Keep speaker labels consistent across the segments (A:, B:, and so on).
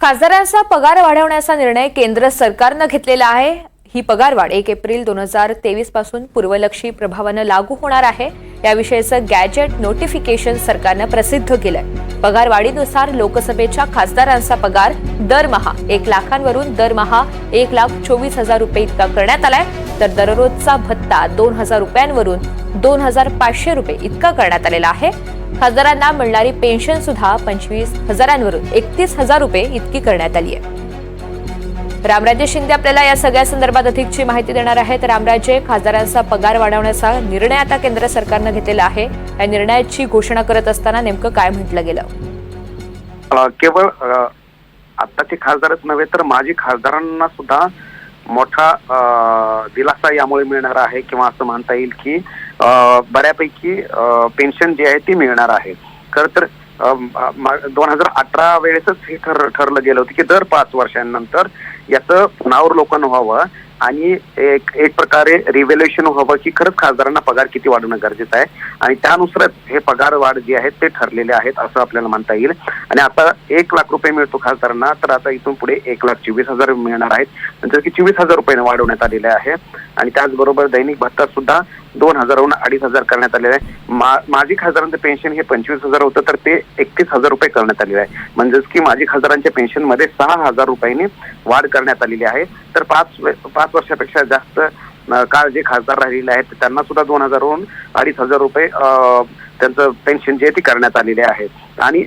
A: खासदारांचा पगार वाढवण्याचा निर्णय केंद्र सरकारनं घेतलेला आहे। ही पगारवाढ 1 एप्रिल 2023 पासून पूर्वलक्षी प्रभावाने लागू होणार आहे। याविषयीचं गॅजेट नोटिफिकेशन सरकारनं प्रसिद्ध केलंय। पगारवाढीनुसार लोकसभेच्या खासदारांचा पगार दरमहा 1 लाखांवरून दरमहा 1,24,000 रुपये इतका करण्यात आलाय, तर दररोजचा भत्ता 2,000 रुपयांवरून 2,500 रुपये इतका करण्यात आलेला आहे। खासदारांना मिळणारी पेन्शन सुद्धा 25,000वरून 31,000 रुपये इतकी करण्यात आली आहे। रामराजे शिंदे आपल्याला या सगळ्या संदर्भात अधिकची माहिती देणार आहेत। रामराजे, खासदारांचा पगार वाढवण्याचा निर्णय आता केंद्र सरकारनं घेतलेला आहे। या निर्णयाची घोषणा करत असताना नेमकं काय म्हटलं गेलं?
B: केवळ आताचे खासदारच नव्हे तर माजी खासदारांना सुद्धा मोठा दिलासा यामुळे मिळणार आहे, किंवा असं म्हणता येईल की बऱ्यापैकी पेन्शन जी आहे ती मिळणार आहे। खरं तर 2018 वेळेसच हे ठरलं गेलं होतं की दर 5 वर्षांनंतर याचं पुनरावलोकन व्हावं आणि एक प्रकारे रिव्हॅल्युएशन व्हावं की खरंच खासदारांना पगार किती वाढवणं गरजेचं आहे, आणि त्यानुसारच हे पगार वाढ जे आहेत ते ठरलेले आहेत असं आपल्याला म्हणता येईल। आणि आता 1 लाख रुपये मिळतो खासदारांना, तर आता इथून पुढे 1,24,000 मिळणार आहेत, नंतर की 24,000 रुपये वाढवण्यात आलेले आहे। आणि त्याचबरोबर दैनिक भत्ता सुद्धा 2,000वरून 2,500 करण्यात आलेलं आहे। माजी खासदारांचं पेन्शन हे 25,000 होतं, तर ते 31,000 रुपये करण्यात आलेलं आहे। म्हणजेच की माजी खासदारांच्या पेन्शन मध्ये 6,000 रुपयांनी वाढ करण्यात आलेली आहे। तर 5 वर्षापेक्षा जास्त काळ जे खासदार राहिलेले आहेत त्यांना सुद्धा 2,000वरून 2,500 रुपये त्यांचं पेन्शन जे ती करण्यात आलेले आहे। आणि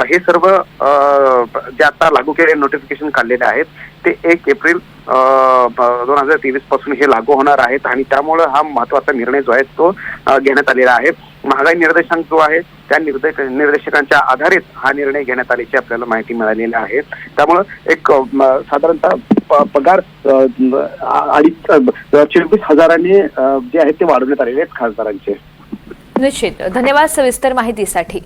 B: हे सर्व जे आता लागू केलेले नोटिफिकेशन काढलेले आहेत ते 1 एप्रिल 2023 पासून हे लागू होणार आहेत। आणि त्यामुळे हा महत्वाचा निर्णय जो आहे तो घेण्यात आलेला आहे। महागाई निर्देशांक जो आहे त्या निर्देशकांच्या आधारित हा निर्णय घेण्यात आल्याची आपल्याला माहिती मिळालेली आहे। त्यामुळे एक साधारणतः पगार 24,000 जे आहेत ते वाढवण्यात आलेले आहेत खासदारांचे।
A: निश्चित, धन्यवाद सविस्तर माहितीसाठी।